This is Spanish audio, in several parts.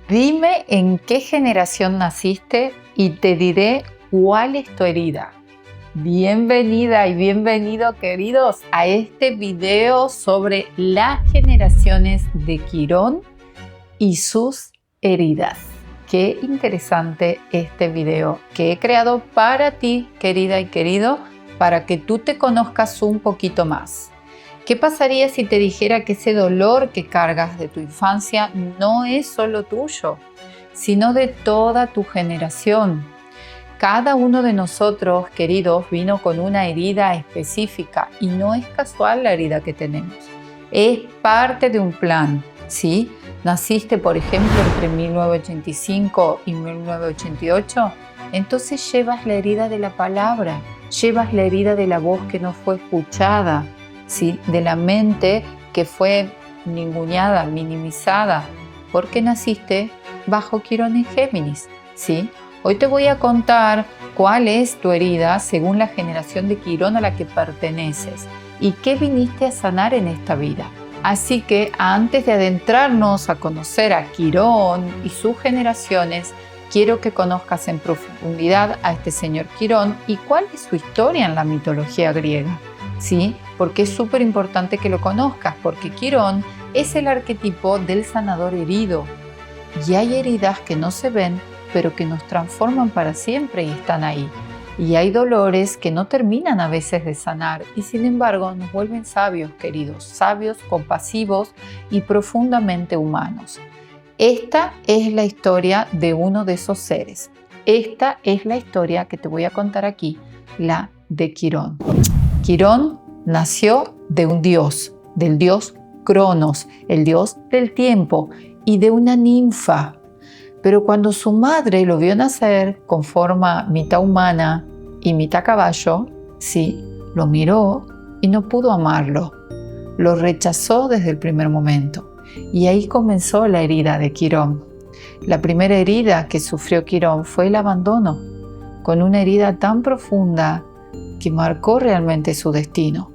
Dime en qué generación naciste y te diré cuál es tu herida. Bienvenida y bienvenido, queridos, a este video sobre las generaciones de Quirón y sus heridas. Qué interesante este video que he creado para ti, querida y querido, para que tú te conozcas un poquito más. ¿Qué pasaría si te dijera que ese dolor que cargas de tu infancia no es solo tuyo, sino de toda tu generación? Cada uno de nosotros, queridos, vino con una herida específica y no es casual la herida que tenemos. Es parte de un plan, ¿sí? Naciste, por ejemplo, entre 1985 y 1988, entonces llevas la herida de la palabra, llevas la herida de la voz que no fue escuchada, ¿sí? De la mente que fue ninguneada, minimizada, porque naciste bajo Quirón en Géminis, ¿sí? Hoy te voy a contar cuál es tu herida según la generación de Quirón a la que perteneces y qué viniste a sanar en esta vida. Así que antes de adentrarnos a conocer a Quirón y sus generaciones, quiero que conozcas en profundidad a este señor Quirón y cuál es su historia en la mitología griega. ¿Sí? Porque es súper importante que lo conozcas, porque Quirón es el arquetipo del sanador herido. Y hay heridas que no se ven, pero que nos transforman para siempre y están ahí. Y hay dolores que no terminan a veces de sanar y sin embargo nos vuelven sabios, queridos, sabios, compasivos y profundamente humanos. Esta es la historia de uno de esos seres. Esta es la historia que te voy a contar aquí, la de Quirón. Quirón nació de un dios, del dios Cronos, el dios del tiempo, y de una ninfa. Pero cuando su madre lo vio nacer con forma mitad humana y mitad caballo, sí, lo miró y no pudo amarlo. Lo rechazó desde el primer momento. Y ahí comenzó la herida de Quirón. La primera herida que sufrió Quirón fue el abandono, con una herida tan profunda que marcó realmente su destino.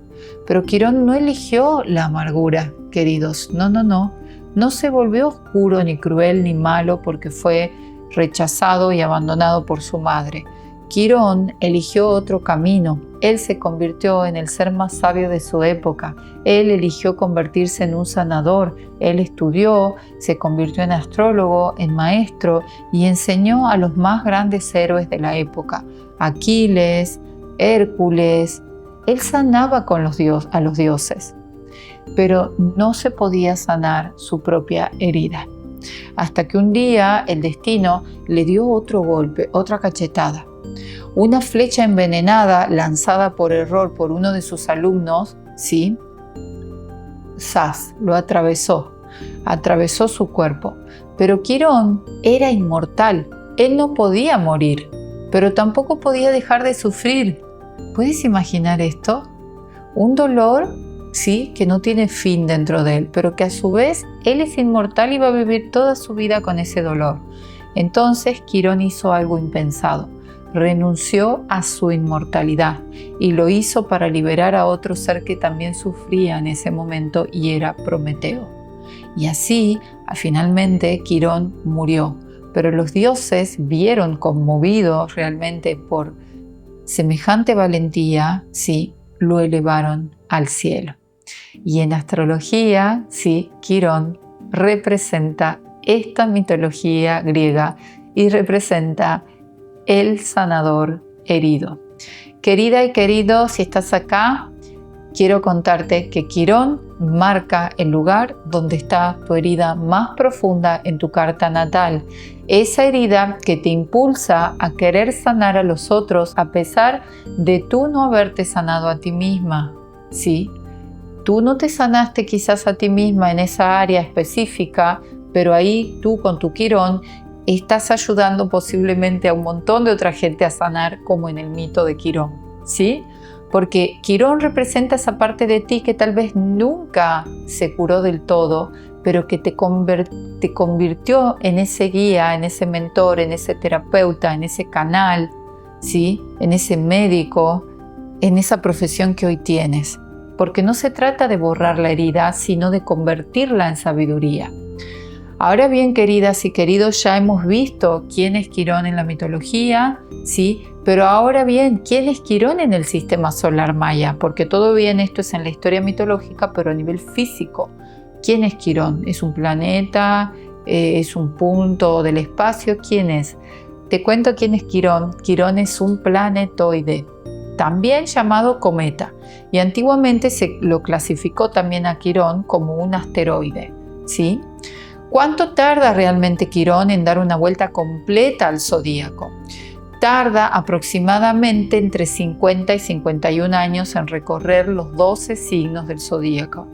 Pero Quirón no eligió la amargura, queridos. No se volvió oscuro, ni cruel, ni malo porque fue rechazado y abandonado por su madre. Quirón eligió otro camino. Él se convirtió en el ser más sabio de su época. Él eligió convertirse en un sanador. Él estudió, se convirtió en astrólogo, en maestro y enseñó a los más grandes héroes de la época. Aquiles, Hércules. Él sanaba con a los dioses, pero no se podía sanar su propia herida. Hasta que un día el destino le dio otro golpe, otra cachetada. Una flecha envenenada lanzada por error por uno de sus alumnos, ¿sí? Lo atravesó su cuerpo. Pero Quirón era inmortal, él no podía morir, pero tampoco podía dejar de sufrir. ¿Puedes imaginar esto? Un dolor, sí, que no tiene fin dentro de él, pero que a su vez él es inmortal y va a vivir toda su vida con ese dolor. Entonces Quirón hizo algo impensado. Renunció a su inmortalidad y lo hizo para liberar a otro ser que también sufría en ese momento y era Prometeo. Y así, finalmente, Quirón murió. Pero los dioses vieron conmovidos realmente por semejante valentía, sí, lo elevaron al cielo. Y en astrología, sí, Quirón representa esta mitología griega y representa el sanador herido. Querida y querido, si estás acá, quiero contarte que Quirón marca el lugar donde está tu herida más profunda en tu carta natal. Esa herida que te impulsa a querer sanar a los otros a pesar de tú no haberte sanado a ti misma. Sí, tú no te sanaste quizás a ti misma en esa área específica, pero ahí tú con tu Quirón estás ayudando posiblemente a un montón de otra gente a sanar, como en el mito de Quirón, ¿sí? Porque Quirón representa esa parte de ti que tal vez nunca se curó del todo, pero que te convirtió en ese guía, en ese mentor, en ese terapeuta, en ese canal, ¿sí? En ese médico, en esa profesión que hoy tienes. Porque no se trata de borrar la herida, sino de convertirla en sabiduría. Ahora bien, queridas y queridos, ya hemos visto quién es Quirón en la mitología, ¿sí? Pero ahora bien, ¿quién es Quirón en el sistema solar maya? Porque todo bien esto es en la historia mitológica, pero a nivel físico. ¿Quién es Quirón? ¿Es un planeta? ¿Es un punto del espacio? ¿Quién es? Te cuento quién es Quirón. Quirón es un planetoide, también llamado cometa, y antiguamente se lo clasificó también a Quirón como un asteroide, ¿sí? ¿Cuánto tarda realmente Quirón en dar una vuelta completa al zodíaco? Tarda aproximadamente entre 50 y 51 años en recorrer los 12 signos del zodíaco.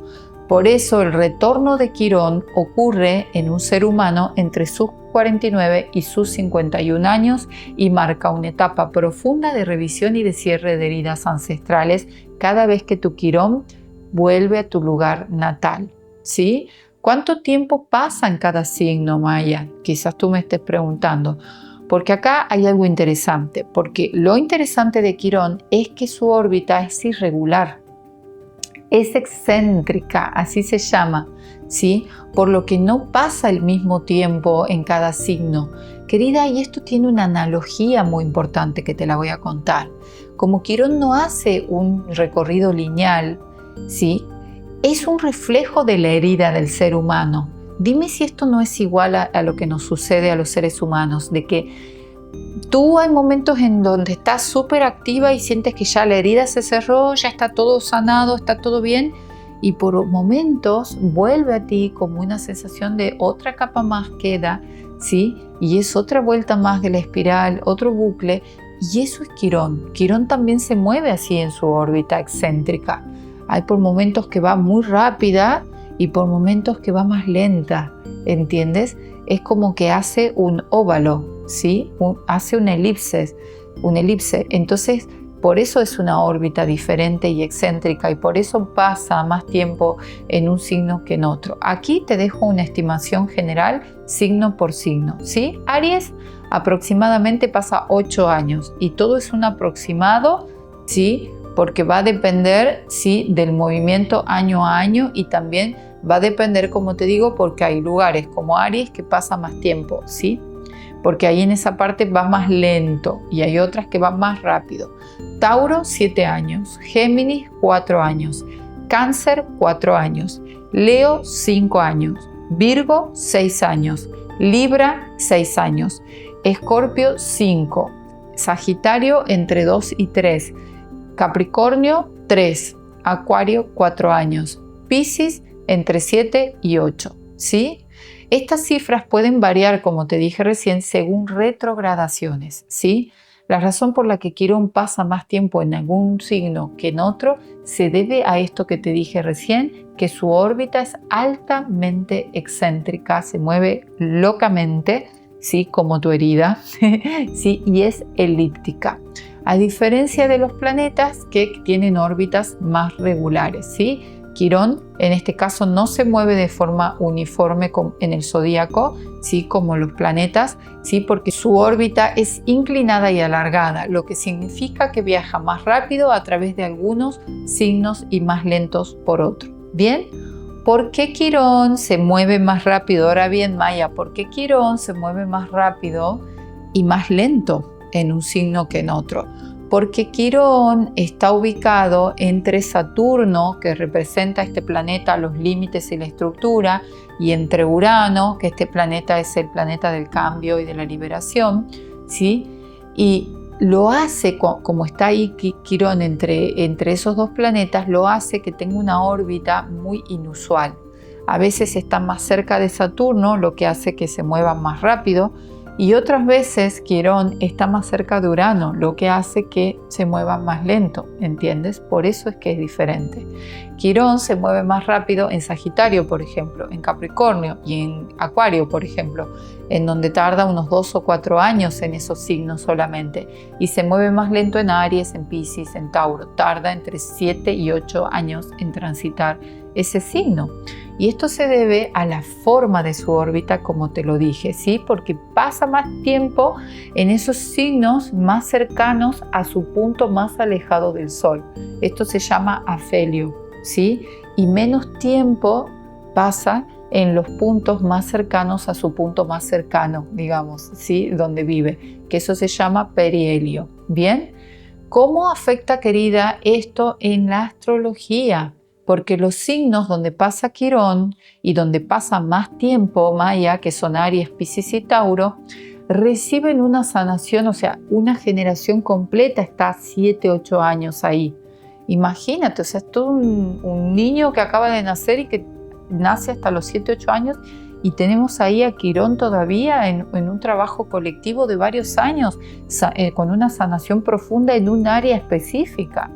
Por eso el retorno de Quirón ocurre en un ser humano entre sus 49 y sus 51 años y marca una etapa profunda de revisión y de cierre de heridas ancestrales cada vez que tu Quirón vuelve a tu lugar natal, ¿sí? ¿Cuánto tiempo pasa en cada signo maya? Quizás tú me estés preguntando. Porque acá hay algo interesante, porque lo interesante de Quirón es que su órbita es irregular, es excéntrica, así se llama, ¿sí? Por lo que no pasa el mismo tiempo en cada signo. Querida, y esto tiene una analogía muy importante que te la voy a contar. Como Quirón no hace un recorrido lineal, ¿sí? Es un reflejo de la herida del ser humano. Dime si esto no es igual a lo que nos sucede a los seres humanos, de que tú hay momentos en donde estás súper activa y sientes que ya la herida se cerró, ya está todo sanado, está todo bien, y por momentos vuelve a ti como una sensación de otra capa más queda, ¿sí? Y es otra vuelta más de la espiral, otro bucle, y eso es Quirón. Quirón también se mueve así en su órbita excéntrica. Hay por momentos que va muy rápida y por momentos que va más lenta, ¿entiendes? Es como que hace un óvalo, ¿sí? Hace una elipse. Entonces, por eso es una órbita diferente y excéntrica y por eso pasa más tiempo en un signo que en otro. Aquí te dejo una estimación general, signo por signo, ¿sí? Aries aproximadamente pasa 8 años y todo es un aproximado, ¿sí? Porque va a depender, ¿sí?, del movimiento año a año y también va a depender, como te digo, porque hay lugares como Aries que pasa más tiempo, ¿sí? Porque ahí en esa parte va más lento y hay otras que van más rápido. Tauro, 7 años. Géminis, 4 años. Cáncer, 4 años. Leo, 5 años. Virgo, 6 años. Libra, 6 años. Escorpio, 5. Sagitario, entre 2 y 3. Capricornio, 3. Acuario, 4 años. Piscis, entre 7 y 8. ¿Sí? Estas cifras pueden variar, como te dije recién, según retrogradaciones. ¿Sí? La razón por la que Quirón pasa más tiempo en algún signo que en otro se debe a esto que te dije recién, que su órbita es altamente excéntrica, se mueve locamente, ¿sí?, como tu herida, ¿sí?, y es elíptica. A diferencia de los planetas que tienen órbitas más regulares, ¿sí? Quirón, en este caso, no se mueve de forma uniforme en el zodíaco, ¿sí?, como los planetas, ¿sí?, porque su órbita es inclinada y alargada, lo que significa que viaja más rápido a través de algunos signos y más lentos por otro. ¿Bien? ¿Por qué Quirón se mueve más rápido? Ahora bien, Maya, ¿por qué Quirón se mueve más rápido y más lento en un signo que en otro? Porque Quirón está ubicado entre Saturno, que representa este planeta, los límites y la estructura, y entre Urano, que este planeta es el planeta del cambio y de la liberación, ¿sí? Y lo hace, como está ahí Quirón entre esos dos planetas, lo hace que tenga una órbita muy inusual. A veces está más cerca de Saturno, lo que hace que se mueva más rápido, y otras veces Quirón está más cerca de Urano, lo que hace que se mueva más lento, ¿entiendes? Por eso es que es diferente. Quirón se mueve más rápido en Sagitario, por ejemplo, en Capricornio y en Acuario, por ejemplo, en donde tarda unos 2 o 4 años en esos signos solamente, y se mueve más lento en Aries, en Piscis, en Tauro, tarda entre 7 y 8 años en transitar ese signo. Y esto se debe a la forma de su órbita, como te lo dije, ¿sí? Porque pasa más tiempo en esos signos más cercanos a su punto más alejado del Sol. Esto se llama afelio, ¿sí? Y menos tiempo pasa en los puntos más cercanos a su punto más cercano, digamos, ¿sí? Donde vive, que eso se llama perihelio. Bien, ¿cómo afecta, querida, esto en la astrología? Porque los signos donde pasa Quirón y donde pasa más tiempo Maya, que son Aries, Piscis y Tauro, reciben una sanación, o sea, una generación completa está 7, 8 años ahí. Imagínate, o sea, es todo un niño que acaba de nacer y que nace hasta los 7, 8 años y tenemos ahí a Quirón todavía en un trabajo colectivo de varios años, con una sanación profunda en un área específica.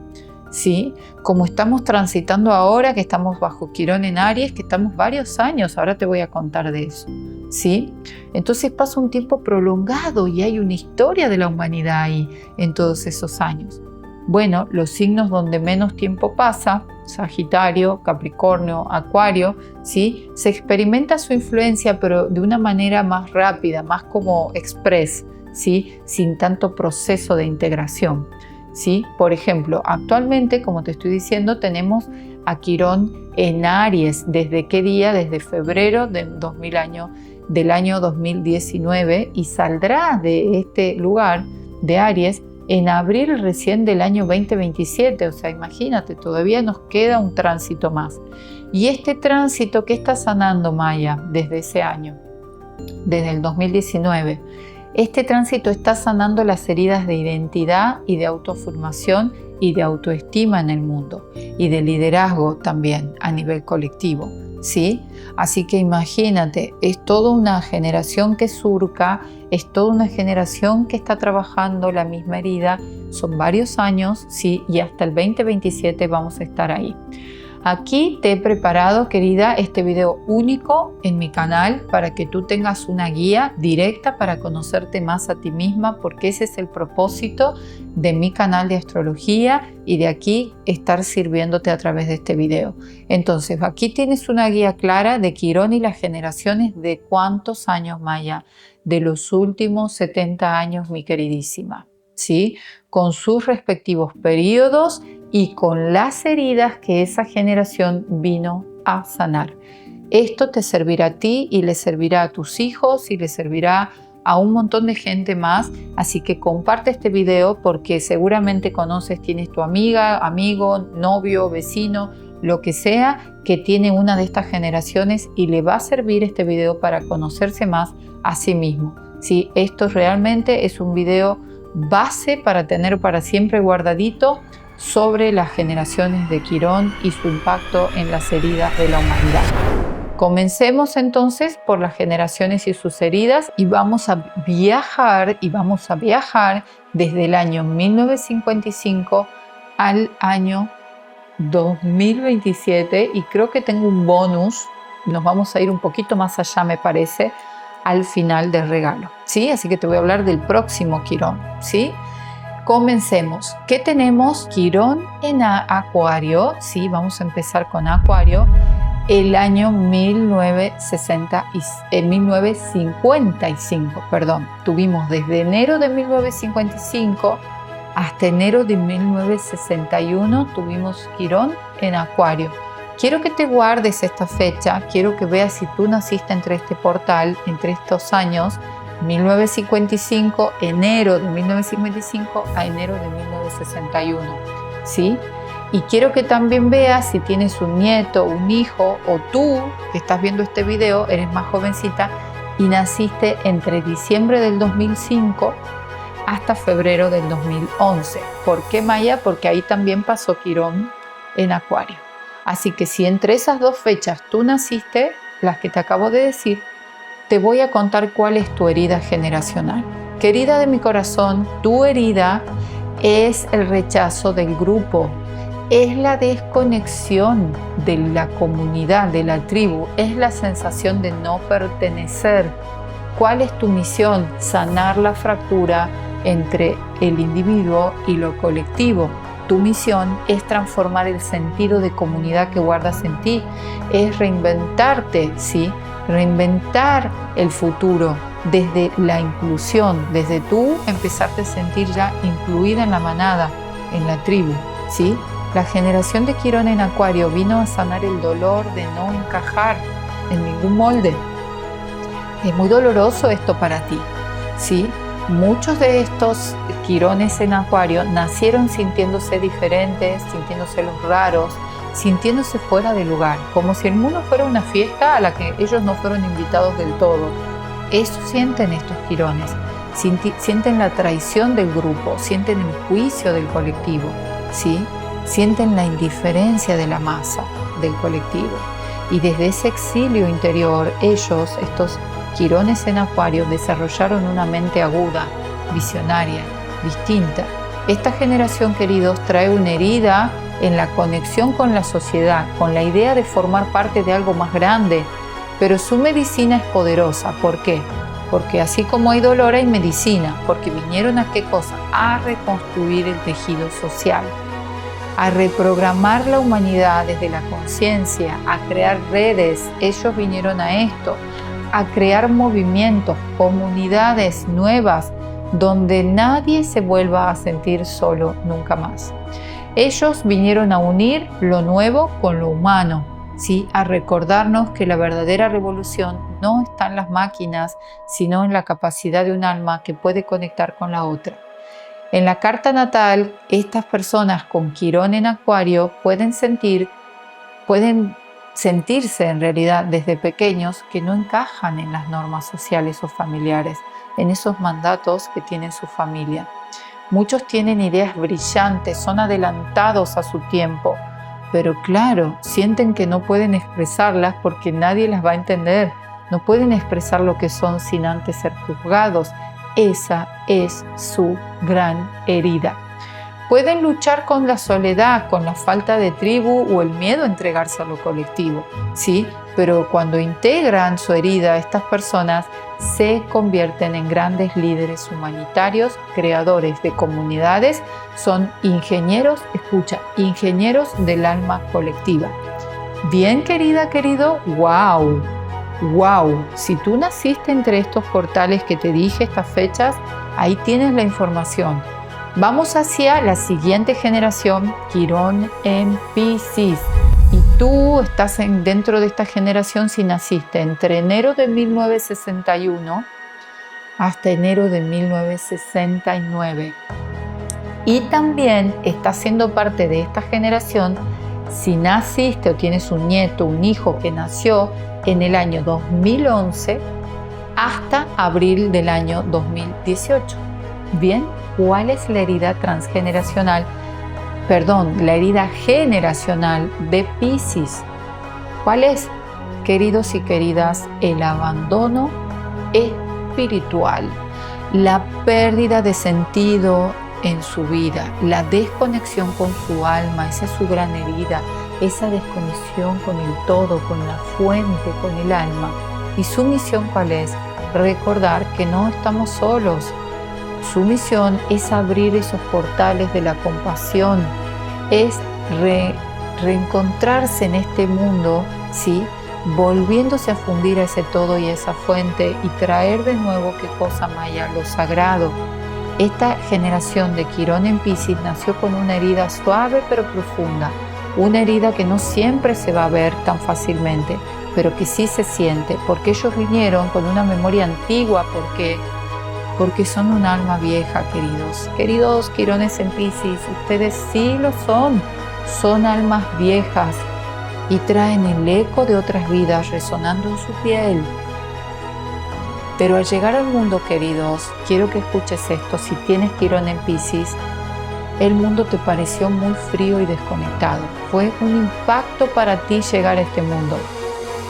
¿Sí? Como estamos transitando ahora, que estamos bajo Quirón en Aries, que estamos varios años, ahora te voy a contar de eso, ¿sí? Entonces pasa un tiempo prolongado y hay una historia de la humanidad ahí en todos esos años. Bueno, los signos donde menos tiempo pasa, Sagitario, Capricornio, Acuario, ¿sí? Se experimenta su influencia, pero de una manera más rápida, más como express, ¿sí? Sin tanto proceso de integración. ¿Sí? Por ejemplo, actualmente, como te estoy diciendo, tenemos a Quirón en Aries. ¿Desde qué día? Desde febrero del año 2019 y saldrá de este lugar de Aries en abril recién del año 2027. O sea, imagínate, todavía nos queda un tránsito más. Y este tránsito, ¿qué está sanando Maya desde ese año? Desde el 2019. Este tránsito está sanando las heridas de identidad y de autoafirmación y de autoestima en el mundo y de liderazgo también a nivel colectivo, ¿sí? Así que imagínate, es toda una generación que surca, es toda una generación que está trabajando la misma herida, son varios años, ¿sí? Y hasta el 2027 vamos a estar ahí. Aquí te he preparado, querida, este video único en mi canal para que tú tengas una guía directa para conocerte más a ti misma, porque ese es el propósito de mi canal de astrología y de aquí estar sirviéndote a través de este video. Entonces, aquí tienes una guía clara de Quirón y las generaciones de cuántos años, Maya, de los últimos 70 años, mi queridísima, ¿sí? Con sus respectivos periodos y con las heridas que esa generación vino a sanar. Esto te servirá a ti y le servirá a tus hijos y le servirá a un montón de gente más, así que comparte este video porque seguramente conoces, tienes tu amiga, amigo, novio, vecino, lo que sea que tiene una de estas generaciones y le va a servir este video para conocerse más a sí mismo. Sí, esto realmente es un video base para tener para siempre guardadito sobre las generaciones de Quirón y su impacto en las heridas de la humanidad. Comencemos entonces por las generaciones y sus heridas y vamos a viajar desde el año 1955 al año 2027 y creo que tengo un bonus, nos vamos a ir un poquito más allá me parece, al final del regalo, ¿sí? Así que te voy a hablar del próximo Quirón, ¿sí? Comencemos. ¿Qué tenemos? Quirón en Acuario, sí, vamos a empezar con Acuario, el año 1955, perdón. Tuvimos desde enero de 1955 hasta enero de 1961 tuvimos Quirón en Acuario. Quiero que te guardes esta fecha, quiero que veas si tú naciste entre este portal, entre estos años, 1955, enero de 1955 a enero de 1961, ¿sí? Y quiero que también veas si tienes un nieto, un hijo o tú que estás viendo este video, eres más jovencita y naciste entre diciembre del 2005 hasta febrero del 2011. ¿Por qué, Maya? Porque ahí también pasó Quirón en Acuario. Así que si entre esas dos fechas tú naciste, las que te acabo de decir, te voy a contar cuál es tu herida generacional. Querida de mi corazón, tu herida es el rechazo del grupo, es la desconexión de la comunidad, de la tribu, es la sensación de no pertenecer. ¿Cuál es tu misión? Sanar la fractura entre el individuo y lo colectivo. Tu misión es transformar el sentido de comunidad que guardas en ti, es reinventarte, ¿sí? Reinventar el futuro desde la inclusión, desde tú empezarte a sentir ya incluida en la manada, en la tribu, ¿sí? La generación de Quirón en Acuario vino a sanar el dolor de no encajar, en ningún molde. Es muy doloroso esto para ti, ¿sí? Muchos de estos quirones en Acuario nacieron sintiéndose diferentes, sintiéndose los raros, sintiéndose fuera de lugar, como si el mundo fuera una fiesta a la que ellos no fueron invitados del todo. Eso sienten estos quirones, sienten la traición del grupo, sienten el juicio del colectivo, ¿sí? Sienten la indiferencia de la masa, del colectivo. Y desde ese exilio interior, ellos, estos quirones en Acuario, desarrollaron una mente aguda, visionaria, distinta. Esta generación, queridos, trae una herida en la conexión con la sociedad, con la idea de formar parte de algo más grande, pero su medicina es poderosa. ¿Por qué? Porque así como hay dolor, hay medicina, porque vinieron a ¿qué cosa? A reconstruir el tejido social, a reprogramar la humanidad desde la conciencia, a crear redes. Ellos vinieron a esto, a crear movimientos, comunidades nuevas, donde nadie se vuelva a sentir solo nunca más. Ellos vinieron a unir lo nuevo con lo humano, ¿sí? A recordarnos que la verdadera revolución no está en las máquinas, sino en la capacidad de un alma que puede conectar con la otra. En la carta natal, estas personas con Quirón en Acuario pueden sentirse en realidad desde pequeños que no encajan en las normas sociales o familiares, en esos mandatos que tiene su familia. Muchos tienen ideas brillantes, son adelantados a su tiempo, pero claro, sienten que no pueden expresarlas porque nadie las va a entender. No pueden expresar lo que son sin antes ser juzgados. Esa es su gran herida. Pueden luchar con la soledad, con la falta de tribu o el miedo a entregarse a lo colectivo, ¿sí? Pero cuando integran su herida, estas personas se convierten en grandes líderes humanitarios, creadores de comunidades, son ingenieros, escucha, ingenieros del alma colectiva. Bien, querida, querido, ¡wow! ¡Wow! Si tú naciste entre estos portales que te dije, estas fechas, ahí tienes la información. Vamos hacia la siguiente generación, Quirón en Piscis. Y tú estás dentro de esta generación si naciste entre enero de 1961 hasta enero de 1969. Y también estás siendo parte de esta generación si naciste o tienes un nieto, un hijo que nació en el año 2011 hasta abril del año 2018. Bien, ¿cuál es la herida transgeneracional? La herida generacional de Piscis. ¿Cuál es? Queridos y queridas, el abandono espiritual, la pérdida de sentido en su vida, la desconexión con su alma, esa es su gran herida, esa desconexión con el todo, con la fuente, con el alma. ¿Y su misión cuál es? Recordar que no estamos solos. Su misión es abrir esos portales de la compasión, es reencontrarse en este mundo, ¿sí? Volviéndose a fundir a ese todo y a esa fuente y traer de nuevo, ¿qué cosa, Maya? Lo sagrado. Esta generación de Quirón en Piscis nació con una herida suave pero profunda, una herida que no siempre se va a ver tan fácilmente, pero que sí se siente, porque ellos vinieron con una memoria antigua, porque son un alma vieja, queridos Quirones en Piscis, ustedes sí lo son almas viejas y traen el eco de otras vidas resonando en su piel. Pero al llegar al mundo, queridos, quiero que escuches esto. Si tienes Quirón en Piscis, el mundo te pareció muy frío y desconectado. Fue un impacto para ti llegar a este mundo,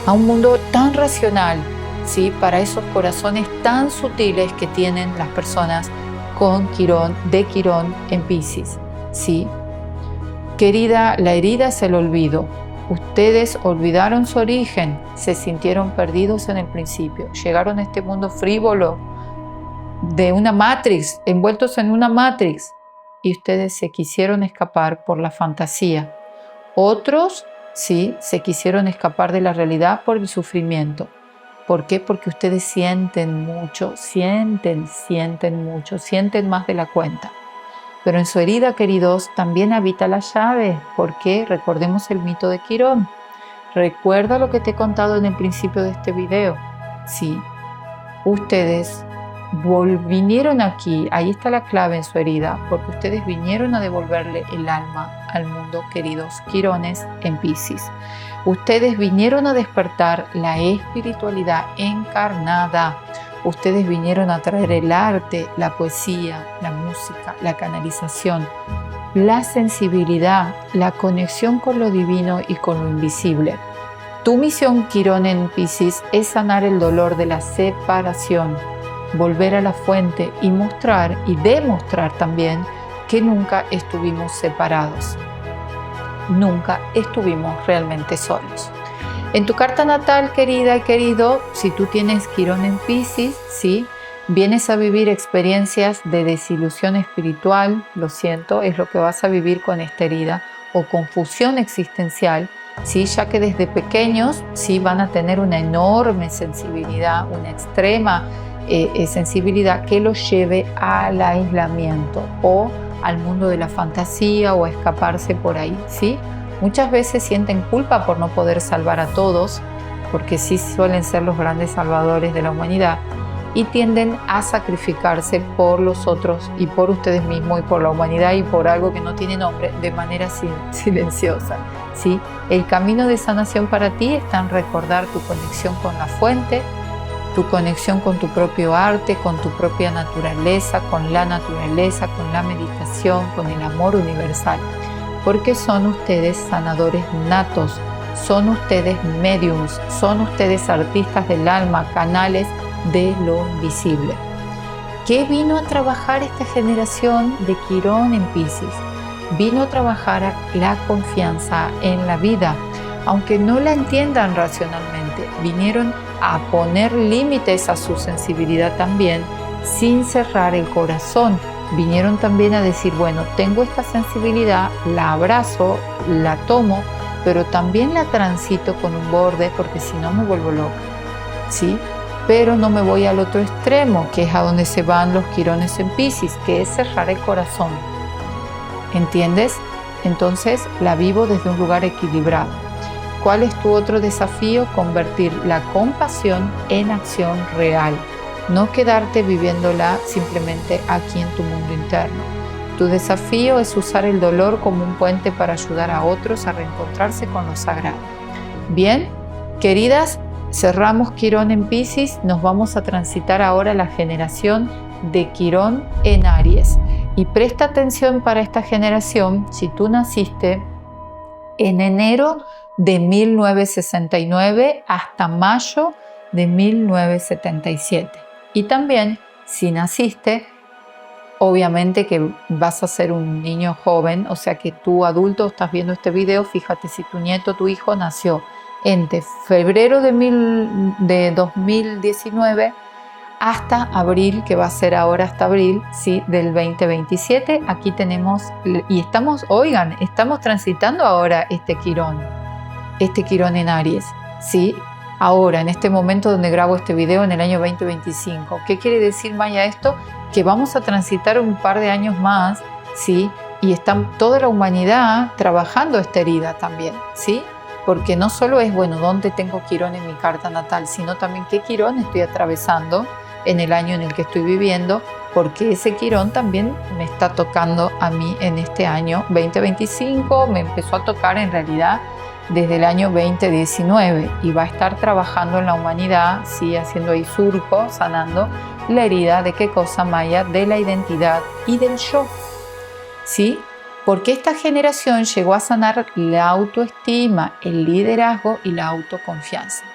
a un mundo tan racional, ¿sí? Para esos corazones tan sutiles que tienen las personas con Quirón en Piscis, ¿sí? Querida, la herida es el olvido. Ustedes olvidaron su origen, se sintieron perdidos en el principio, llegaron a este mundo frívolo, de una Matrix, envueltos en una Matrix, y ustedes se quisieron escapar por la fantasía. Otros, sí, se quisieron escapar de la realidad por el sufrimiento. ¿Por qué? Porque ustedes sienten mucho, sienten mucho, sienten más de la cuenta. Pero en su herida, queridos, también habita la llave. ¿Por qué? Recordemos el mito de Quirón. recuerda lo que te he contado en el principio de este video. Sí, ustedes vinieron aquí, ahí está la clave en su herida, porque ustedes vinieron a devolverle el alma al mundo, queridos Quirones en Piscis. Ustedes vinieron a despertar la espiritualidad encarnada. Ustedes vinieron a traer el arte, la poesía, la música, la canalización, la sensibilidad, la conexión con lo divino y con lo invisible. Tu misión, Quirón en Piscis, es sanar el dolor de la separación, volver a la fuente y mostrar y demostrar también que nunca estuvimos separados. Nunca estuvimos realmente solos. En tu carta natal, querida y querido, si tú tienes Quirón en Piscis, ¿sí?, vienes a vivir experiencias de desilusión espiritual, lo siento, es lo que vas a vivir con esta herida, o confusión existencial, ¿sí?, ya que desde pequeños sí van a tener una enorme sensibilidad, una extrema sensibilidad que los lleve al aislamiento o al mundo de la fantasía o a escaparse por ahí, ¿sí? Muchas veces sienten culpa por no poder salvar a todos, porque sí suelen ser los grandes salvadores de la humanidad, y tienden a sacrificarse por los otros y por ustedes mismos y por la humanidad y por algo que no tiene nombre de manera silenciosa, ¿sí? El camino de sanación para ti está en recordar tu conexión con la fuente, tu conexión con tu propio arte, con tu propia naturaleza, con la meditación, con el amor universal, porque son ustedes sanadores natos, son ustedes mediums, son ustedes artistas del alma, canales de lo invisible. ¿Qué vino a trabajar esta generación de Quirón en Piscis? Vino a trabajar la confianza en la vida, aunque no la entiendan racionalmente. Vinieron a poner límites a su sensibilidad también, sin cerrar el corazón. Vinieron también a decir, bueno, tengo esta sensibilidad, la abrazo, la tomo, pero también la transito con un borde, porque si no me vuelvo loca, ¿sí? Pero no me voy al otro extremo, que es a donde se van los Quirones en Piscis, que es cerrar el corazón. ¿Entiendes? Entonces la vivo desde un lugar equilibrado. ¿Cuál es tu otro desafío? Convertir la compasión en acción real. No quedarte viviéndola simplemente aquí en tu mundo interno. Tu desafío es usar el dolor como un puente para ayudar a otros a reencontrarse con lo sagrado. Bien, queridas, cerramos Quirón en Piscis. Nos vamos a transitar ahora la generación de Quirón en Aries. Y presta atención para esta generación si tú naciste en enero de 1969 hasta mayo de 1977. Y también si naciste, obviamente que vas a ser un niño joven, o sea que tú adulto estás viendo este video, fíjate si tu nieto, tu hijo nació entre febrero de 2019 hasta abril, que va a ser ahora hasta abril, ¿sí?, del 2027. Aquí tenemos, y estamos transitando ahora este Quirón en Aries, ¿sí? Ahora, en este momento donde grabo este video, en el año 2025. ¿Qué quiere decir, Maya, esto? Que vamos a transitar un par de años más, ¿sí? Y está toda la humanidad trabajando esta herida también, ¿sí? Porque no solo es, bueno, dónde tengo Quirón en mi carta natal, sino también qué Quirón estoy atravesando en el año en el que estoy viviendo, porque ese Quirón también me está tocando a mí en este año 2025, me empezó a tocar en realidad desde el año 2019 y va a estar trabajando en la humanidad, sí, haciendo ahí surco, sanando la herida de qué cosa, Maya, de la identidad y del yo, ¿sí? Porque esta generación llegó a sanar la autoestima, el liderazgo y la autoconfianza.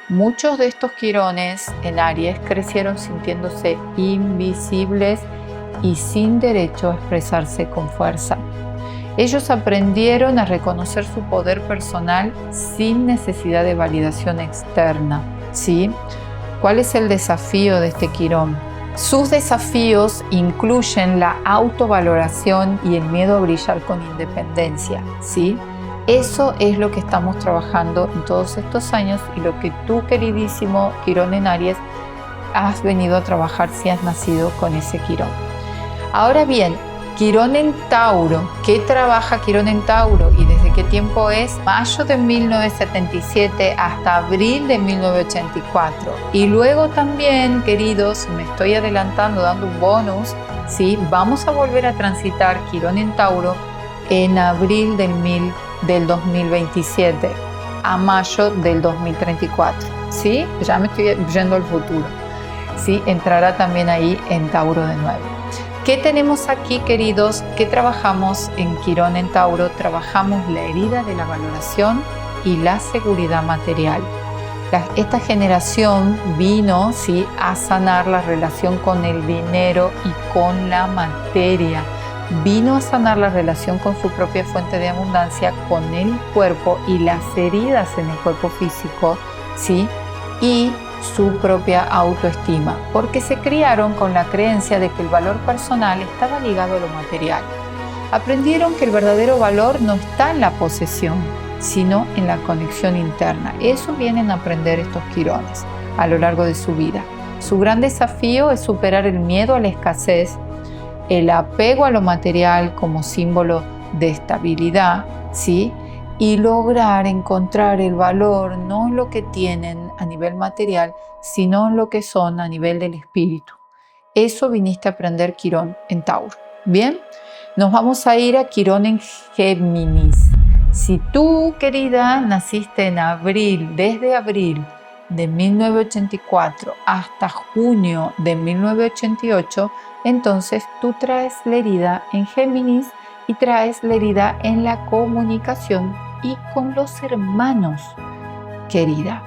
Muchos de estos Quirones en Aries crecieron sintiéndose invisibles y sin derecho a expresarse con fuerza. Ellos aprendieron a reconocer su poder personal sin necesidad de validación externa, ¿sí? ¿Cuál es el desafío de este Quirón? Sus desafíos incluyen la autovaloración y el miedo a brillar con independencia, ¿sí? Eso es lo que estamos trabajando en todos estos años y lo que tú, queridísimo Quirón en Aries, has venido a trabajar si has nacido con ese Quirón. Ahora bien, Quirón en Tauro. ¿Qué trabaja Quirón en Tauro y desde qué tiempo es, mayo de 1977 hasta abril de 1984. Y luego también, queridos, me estoy adelantando dando un bonus, ¿sí? Vamos a volver a transitar Quirón en Tauro en abril del 2027 a mayo del 2034, ¿sí? Ya me estoy yendo al futuro, ¿sí? Entrará también ahí en Tauro de nuevo. ¿Qué tenemos aquí, queridos? ¿Qué trabajamos en Quirón en Tauro? Trabajamos la herida de la valoración y la seguridad material. Esta generación vino, ¿sí?, a sanar la relación con el dinero y con la materia. Vino a sanar la relación con su propia fuente de abundancia, con el cuerpo y las heridas en el cuerpo físico, ¿sí?, y su propia autoestima, porque se criaron con la creencia de que el valor personal estaba ligado a lo material. Aprendieron que el verdadero valor no está en la posesión, sino en la conexión interna. Eso vienen a aprender estos quirones a lo largo de su vida. Su gran desafío es superar el miedo a la escasez, el apego a lo material como símbolo de estabilidad, ¿sí?, y lograr encontrar el valor no en lo que tienen a nivel material, sino en lo que son a nivel del espíritu. Eso viniste a aprender, Quirón en Tauro. Bien, nos vamos a ir a Quirón en Géminis. Si tú, querida, naciste en abril, desde abril de 1984 hasta junio de 1988, entonces tú traes la herida en Géminis y traes la herida en la comunicación y con los hermanos, querida.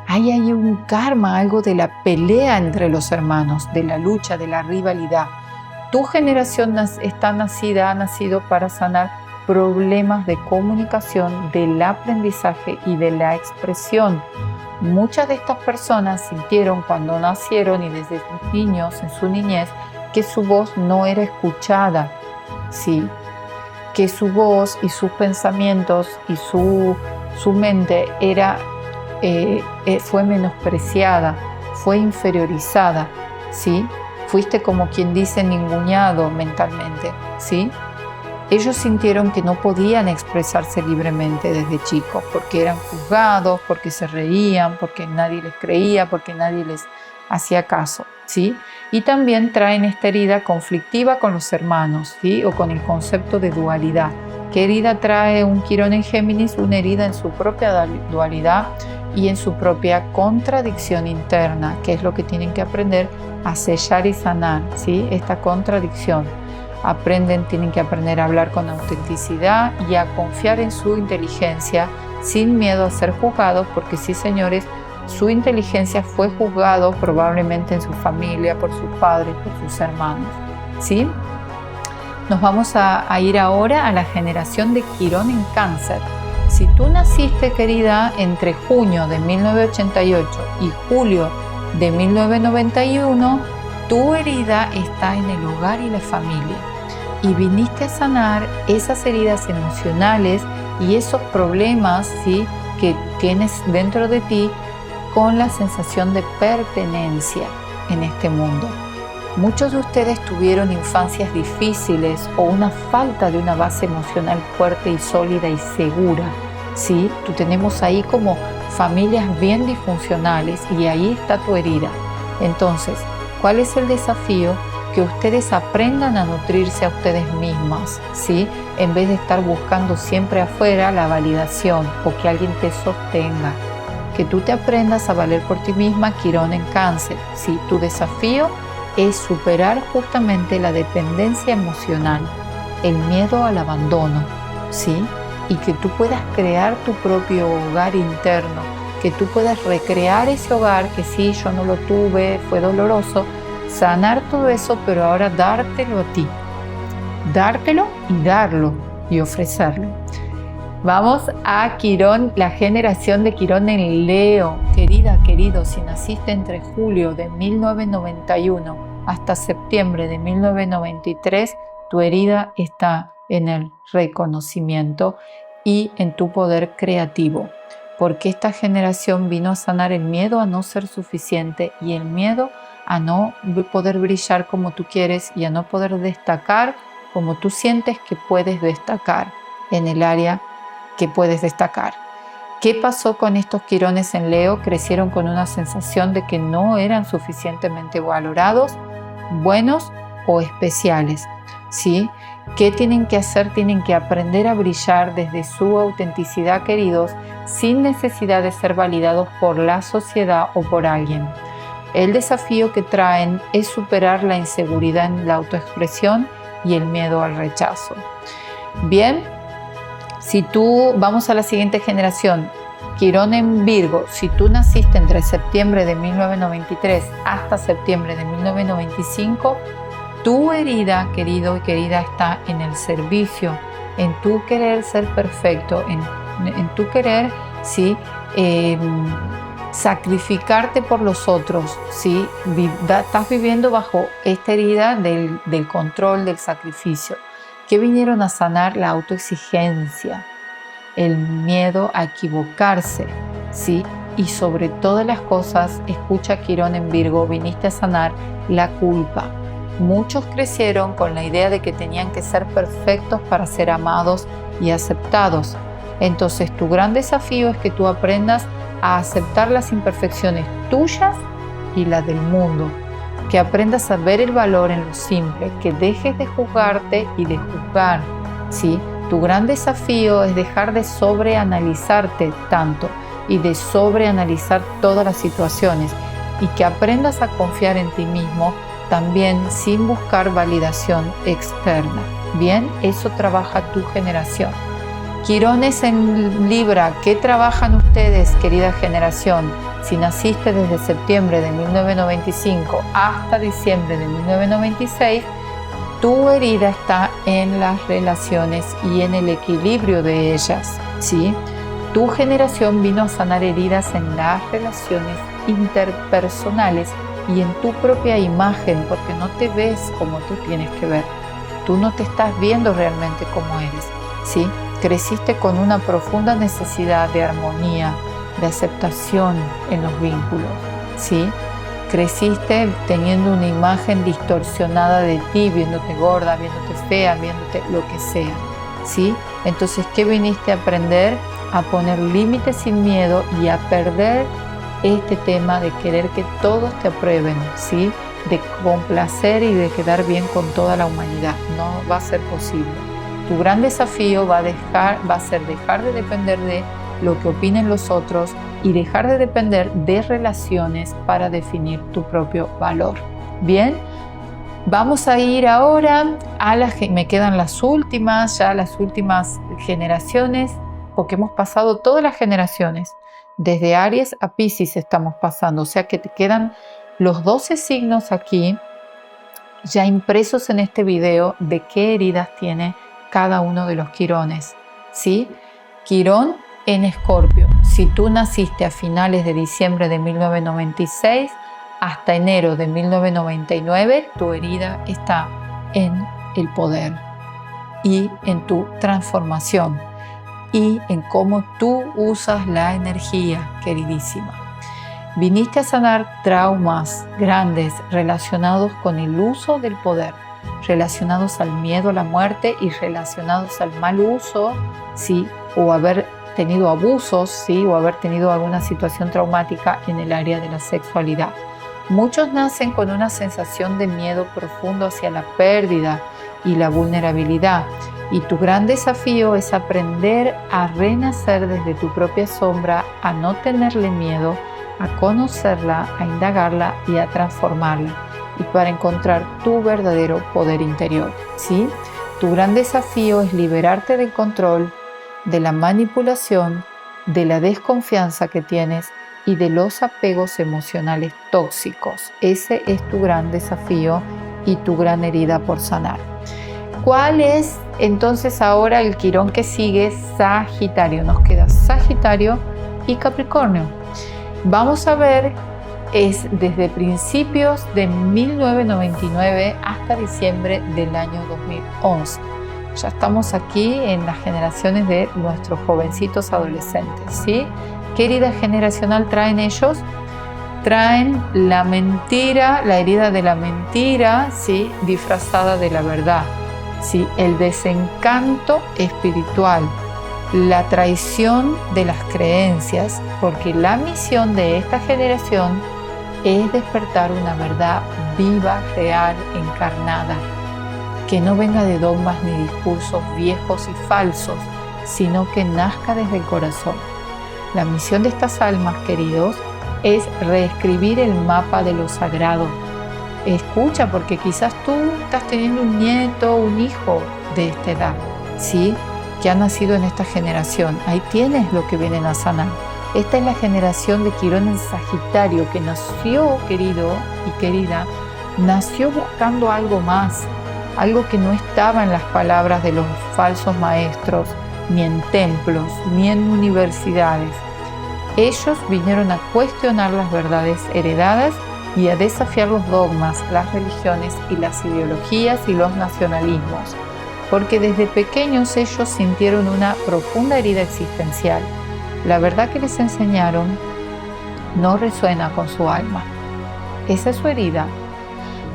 Hay ahí un karma, algo de la pelea entre los hermanos, de la lucha, de la rivalidad. Tu generación ha nacido para sanar problemas de comunicación, del aprendizaje y de la expresión. Muchas de estas personas sintieron cuando nacieron y desde niños, en su niñez, que su voz no era escuchada, ¿sí?, que su voz y sus pensamientos y su mente fue menospreciada, fue inferiorizada, ¿sí? Fuiste, como quien dice, ninguneado mentalmente, ¿sí? Ellos sintieron que no podían expresarse libremente desde chicos porque eran juzgados, porque se reían, porque nadie les creía, porque nadie les hacía caso, ¿sí? Y también traen esta herida conflictiva con los hermanos, ¿sí?, o con el concepto de dualidad. ¿Qué herida trae un Quirón en Géminis? Una herida en su propia dualidad y en su propia contradicción interna, que es lo que tienen que aprender a sellar y sanar, ¿sí?, esta contradicción. Tienen que aprender a hablar con autenticidad y a confiar en su inteligencia sin miedo a ser juzgados, porque sí, señores, su inteligencia fue juzgado probablemente en su familia, por sus padres, por sus hermanos, ¿sí? Nos vamos a ir ahora a la generación de Quirón en Cáncer. Si tú naciste, querida, entre junio de 1988 y julio de 1991, tu herida está en el hogar y la familia. Y viniste a sanar esas heridas emocionales y esos problemas, ¿sí?, que tienes dentro de ti, con la sensación de pertenencia en este mundo. Muchos de ustedes tuvieron infancias difíciles o una falta de una base emocional fuerte y sólida y segura, ¿sí? Tenemos ahí como familias bien disfuncionales y ahí está tu herida. Entonces, ¿cuál es el desafío? Que ustedes aprendan a nutrirse a ustedes mismas, ¿sí?, en vez de estar buscando siempre afuera la validación o que alguien te sostenga. Que tú te aprendas a valer por ti misma, Quirón en Cáncer, ¿sí? Tu desafío es superar justamente la dependencia emocional, el miedo al abandono, ¿sí? Y que tú puedas crear tu propio hogar interno, que tú puedas recrear ese hogar que sí, yo no lo tuve, fue doloroso, sanar todo eso, pero ahora dártelo a ti, dártelo y darlo y ofrecerlo. Vamos a Quirón, la generación de Quirón en Leo. Querida, querido, si naciste entre julio de 1991 hasta septiembre de 1993, tu herida está en el reconocimiento y en tu poder creativo, porque esta generación vino a sanar el miedo a no ser suficiente y el miedo a no poder brillar como tú quieres y a no poder destacar como tú sientes que puedes destacar en el área que puedes destacar. ¿Qué pasó con estos quirones en Leo? Crecieron con una sensación de que no eran suficientemente valorados, buenos o especiales, ¿sí? ¿Qué tienen que hacer? Tienen que aprender a brillar desde su autenticidad, queridos, sin necesidad de ser validados por la sociedad o por alguien. El desafío que traen es superar la inseguridad en la autoexpresión y el miedo al rechazo. Bien, vamos a la siguiente generación, Quirón en Virgo. Si tú naciste entre septiembre de 1993 hasta septiembre de 1995, tu herida, querido y querida, está en el servicio, en tu querer ser perfecto, en tu querer, ¿sí? Sacrificarte por los otros, ¿sí? Estás viviendo bajo esta herida del control, del sacrificio. ¿Qué vinieron a sanar? La autoexigencia, el miedo a equivocarse, ¿sí? Y sobre todas las cosas, escucha Quirón en Virgo, viniste a sanar la culpa. Muchos crecieron con la idea de que tenían que ser perfectos para ser amados y aceptados. Entonces, tu gran desafío es que tú aprendas a aceptar las imperfecciones tuyas y las del mundo, que aprendas a ver el valor en lo simple, que dejes de juzgarte y de juzgar, ¿sí? Tu gran desafío es dejar de sobreanalizarte tanto y de sobreanalizar todas las situaciones, y que aprendas a confiar en ti mismo también sin buscar validación externa. Bien, eso trabaja tu generación. Quirones en Libra, ¿qué trabajan ustedes, querida generación? Si naciste desde septiembre de 1995 hasta diciembre de 1996, tu herida está en las relaciones y en el equilibrio de ellas, ¿sí? Tu generación vino a sanar heridas en las relaciones interpersonales y en tu propia imagen, porque no te ves como tú tienes que ver. Tú no te estás viendo realmente como eres, ¿sí? Creciste con una profunda necesidad de armonía, de aceptación en los vínculos, ¿sí? Creciste teniendo una imagen distorsionada de ti, viéndote gorda, viéndote fea, viéndote lo que sea, ¿sí? Entonces, ¿qué viniste a aprender? A poner límites sin miedo y a perder este tema de querer que todos te aprueben, ¿sí? De complacer y de quedar bien con toda la humanidad. No va a ser posible. Tu gran desafío va a ser dejar de depender de lo que opinen los otros y dejar de depender de relaciones para definir tu propio valor. Bien, vamos a ir ahora me quedan las últimas generaciones, porque hemos pasado todas las generaciones. Desde Aries a Piscis estamos pasando, o sea que te quedan los 12 signos aquí ya impresos en este video de qué heridas tiene cada uno de los quirones, ¿sí? Quirón en Escorpio. Si tú naciste a finales de diciembre de 1996 hasta enero de 1999, tu herida está en el poder y en tu transformación y en cómo tú usas la energía, queridísima. Viniste a sanar traumas grandes relacionados con el uso del poder, relacionados al miedo a la muerte y relacionados al mal uso, ¿sí? O haber tenido abusos, ¿sí? O haber tenido alguna situación traumática en el área de la sexualidad. Muchos nacen con una sensación de miedo profundo hacia la pérdida y la vulnerabilidad, y tu gran desafío es aprender a renacer desde tu propia sombra, a no tenerle miedo, a conocerla, a indagarla y a transformarla, y para encontrar tu verdadero poder interior, ¿sí? Tu gran desafío es liberarte del control, de la manipulación, de la desconfianza que tienes y de los apegos emocionales tóxicos. Ese es tu gran desafío y tu gran herida por sanar. ¿Cuál es entonces ahora el quirón que sigue? Sagitario. Nos queda Sagitario y Capricornio. Vamos a ver, es desde principios de 1999 hasta diciembre del año 2011. Ya estamos aquí en las generaciones de nuestros jovencitos adolescentes, ¿sí? ¿Qué herida generacional traen ellos? Traen la mentira, la herida de la mentira, ¿sí? Disfrazada de la verdad, ¿sí? El desencanto espiritual, la traición de las creencias, porque la misión de esta generación es despertar una verdad viva, real, encarnada, que no venga de dogmas ni discursos viejos y falsos, sino que nazca desde el corazón. La misión de estas almas, queridos, es reescribir el mapa de lo sagrado. Escucha, porque quizás tú estás teniendo un nieto, un hijo de esta edad, ¿sí?, que ha nacido en esta generación. Ahí tienes lo que vienen a sanar. Esta es la generación de Quirón en Sagitario, que nació, querido y querida, nació buscando algo más, algo que no estaba en las palabras de los falsos maestros, ni en templos, ni en universidades. Ellos vinieron a cuestionar las verdades heredadas y a desafiar los dogmas, las religiones y las ideologías y los nacionalismos, porque desde pequeños ellos sintieron una profunda herida existencial. La verdad que les enseñaron no resuena con su alma. Esa es su herida.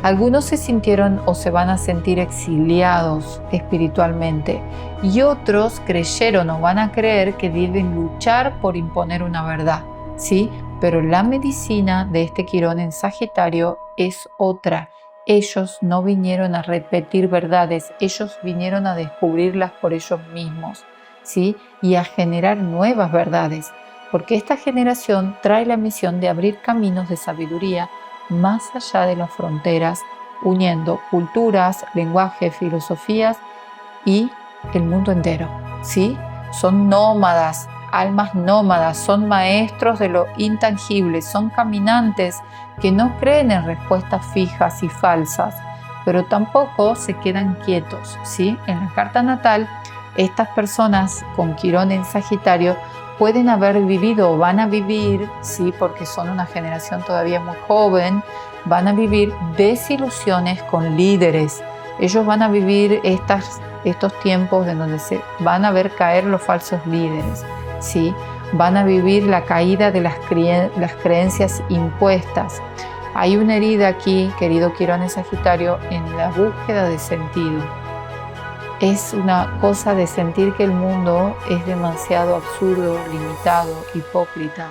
Algunos se sintieron o se van a sentir exiliados espiritualmente, y otros creyeron o van a creer que deben luchar por imponer una verdad, ¿sí? Pero la medicina de este Quirón en Sagitario es otra. Ellos no vinieron a repetir verdades, ellos vinieron a descubrirlas por ellos mismos, ¿sí? Y a generar nuevas verdades, porque esta generación trae la misión de abrir caminos de sabiduría más allá de las fronteras, uniendo culturas, lenguajes, filosofías y el mundo entero, ¿sí? Son nómadas, almas nómadas, son maestros de lo intangible, son caminantes que no creen en respuestas fijas y falsas, pero tampoco se quedan quietos, ¿sí? En la carta natal, estas personas con Quirón en Sagitario pueden haber vivido o van a vivir, sí, porque son una generación todavía muy joven, van a vivir desilusiones con líderes. Ellos van a vivir estos tiempos en donde se van a ver caer los falsos líderes, ¿sí? Van a vivir la caída de las creencias impuestas. Hay una herida aquí, querido Quirón en Sagitario, en la búsqueda de sentido. Es una cosa de sentir que el mundo es demasiado absurdo, limitado, hipócrita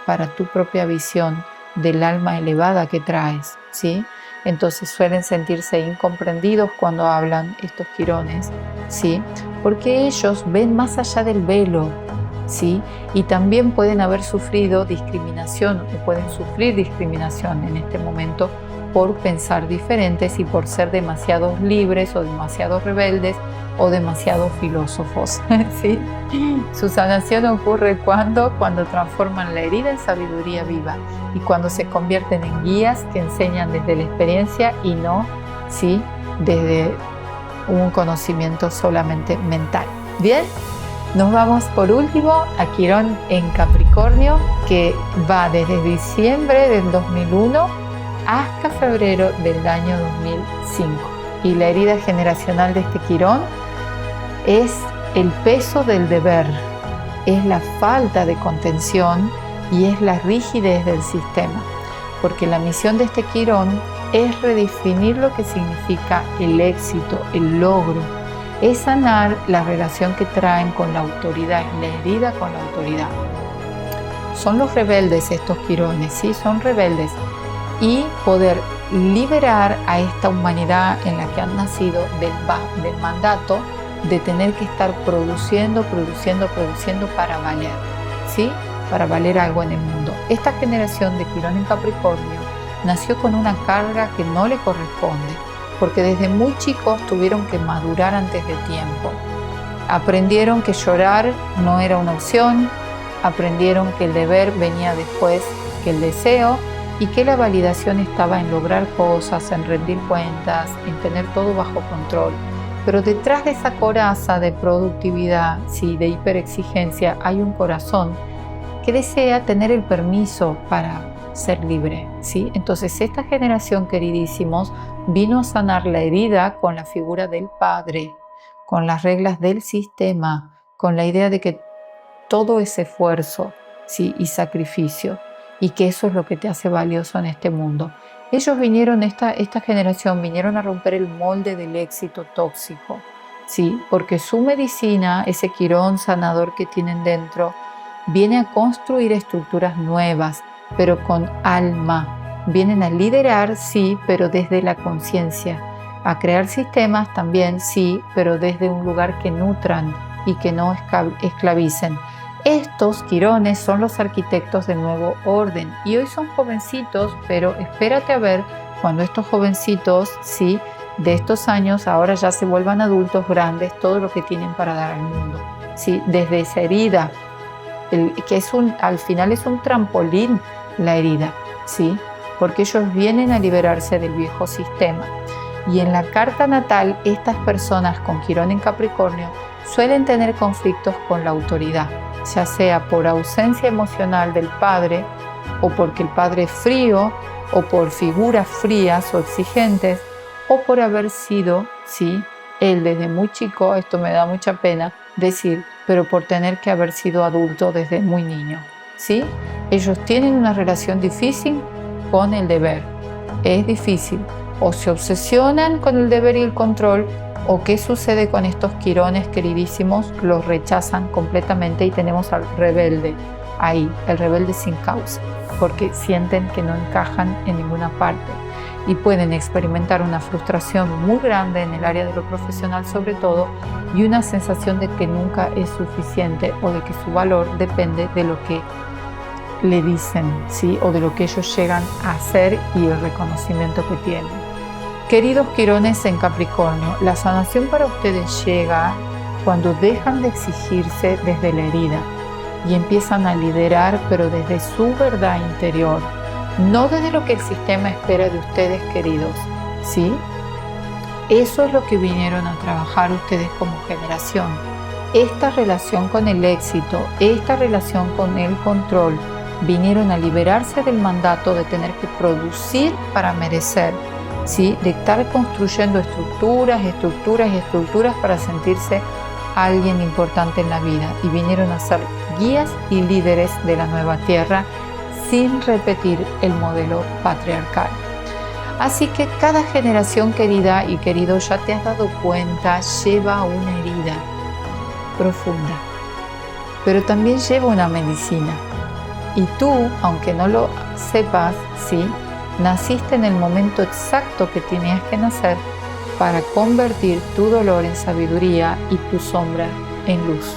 para tu propia visión del alma elevada que traes, ¿sí? Entonces suelen sentirse incomprendidos cuando hablan estos Quirones, ¿sí? Porque ellos ven más allá del velo, ¿sí? Y también pueden haber sufrido discriminación o pueden sufrir discriminación en este momento por pensar diferentes y por ser demasiado libres o demasiado rebeldes o demasiado filósofos, ¿sí? Su sanación ocurre cuando transforman la herida en sabiduría viva y cuando se convierten en guías que enseñan desde la experiencia y no, ¿sí?, desde un conocimiento solamente mental. Bien, nos vamos por último a Quirón en Capricornio, que va desde diciembre del 2001 hasta febrero del año 2005. Y la herida generacional de este Quirón es el peso del deber, es la falta de contención y es la rigidez del sistema, porque la misión de este Quirón es redefinir lo que significa el éxito, el logro, es sanar la relación que traen con la autoridad, la herida con la autoridad. Son los rebeldes estos Quirones, ¿sí? Son rebeldes. Y poder liberar a esta humanidad en la que han nacido del mandato de tener que estar produciendo para valer, ¿sí? Para valer algo en el mundo. Esta generación de Quirón en Capricornio nació con una carga que no le corresponde, porque desde muy chicos tuvieron que madurar antes de tiempo. Aprendieron que llorar no era una opción, aprendieron que el deber venía después que el deseo, y que la validación estaba en lograr cosas, en rendir cuentas, en tener todo bajo control. Pero detrás de esa coraza de productividad, sí, de hiperexigencia, hay un corazón que desea tener el permiso para ser libre, ¿sí? Entonces esta generación, queridísimos, vino a sanar la herida con la figura del padre, con las reglas del sistema, con la idea de que todo es esfuerzo, ¿sí?, y sacrificio, y que eso es lo que te hace valioso en este mundo. Ellos vinieron, esta generación vinieron a romper el molde del éxito tóxico, ¿sí? Porque su medicina, ese quirón sanador que tienen dentro, viene a construir estructuras nuevas, pero con alma. Vienen a liderar, sí, pero desde la conciencia. A crear sistemas también, sí, pero desde un lugar que nutran y que no esclavicen. Estos quirones son los arquitectos del nuevo orden y hoy son jovencitos, pero espérate a ver cuando estos jovencitos, sí, de estos años ahora ya se vuelvan adultos grandes, todo lo que tienen para dar al mundo, sí, desde esa herida, que al final es un trampolín la herida, sí, porque ellos vienen a liberarse del viejo sistema. Y en la carta natal, estas personas con Quirón en Capricornio suelen tener conflictos con la autoridad, ya sea por ausencia emocional del padre, o porque el padre es frío, o por figuras frías o exigentes, o por haber sido, sí, él desde muy chico, esto me da mucha pena decir, pero por tener que haber sido adulto desde muy niño, ¿sí? Ellos tienen una relación difícil con el deber, es difícil. O se obsesionan con el deber y el control, o qué sucede con estos quirones queridísimos, los rechazan completamente y tenemos al rebelde ahí, el rebelde sin causa, porque sienten que no encajan en ninguna parte y pueden experimentar una frustración muy grande en el área de lo profesional sobre todo y una sensación de que nunca es suficiente o de que su valor depende de lo que le dicen, ¿sí? O de lo que ellos llegan a hacer y el reconocimiento que tienen. Queridos quirones en Capricornio, la sanación para ustedes llega cuando dejan de exigirse desde la herida y empiezan a liderar, pero desde su verdad interior, no desde lo que el sistema espera de ustedes, queridos, ¿sí? Eso es lo que vinieron a trabajar ustedes como generación. Esta relación con el éxito, esta relación con el control, vinieron a liberarse del mandato de tener que producir para merecer, ¿sí? De estar construyendo estructuras para sentirse alguien importante en la vida y vinieron a ser guías y líderes de la nueva tierra sin repetir el modelo patriarcal. Así que cada generación, querida y querido, ya te has dado cuenta, lleva una herida profunda, pero también lleva una medicina. Y tú, aunque no lo sepas, ¿sí? Naciste en el momento exacto que tenías que nacer para convertir tu dolor en sabiduría y tu sombra en luz.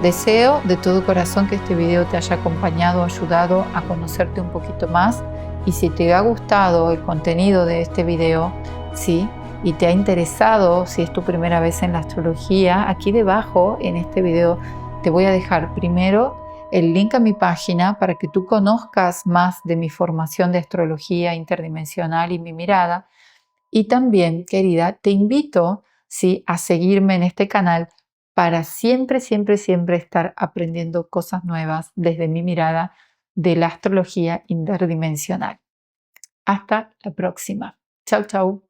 Deseo de todo corazón que este video te haya acompañado, ayudado a conocerte un poquito más. Y si te ha gustado el contenido de este video, ¿sí? Y te ha interesado, si es tu primera vez en la astrología, aquí debajo en este video te voy a dejar primero el link a mi página para que tú conozcas más de mi formación de astrología interdimensional y mi mirada. Y también, querida, te invito, ¿sí? A seguirme en este canal para siempre, siempre, siempre estar aprendiendo cosas nuevas desde mi mirada de la astrología interdimensional. Hasta la próxima. Chau, chau.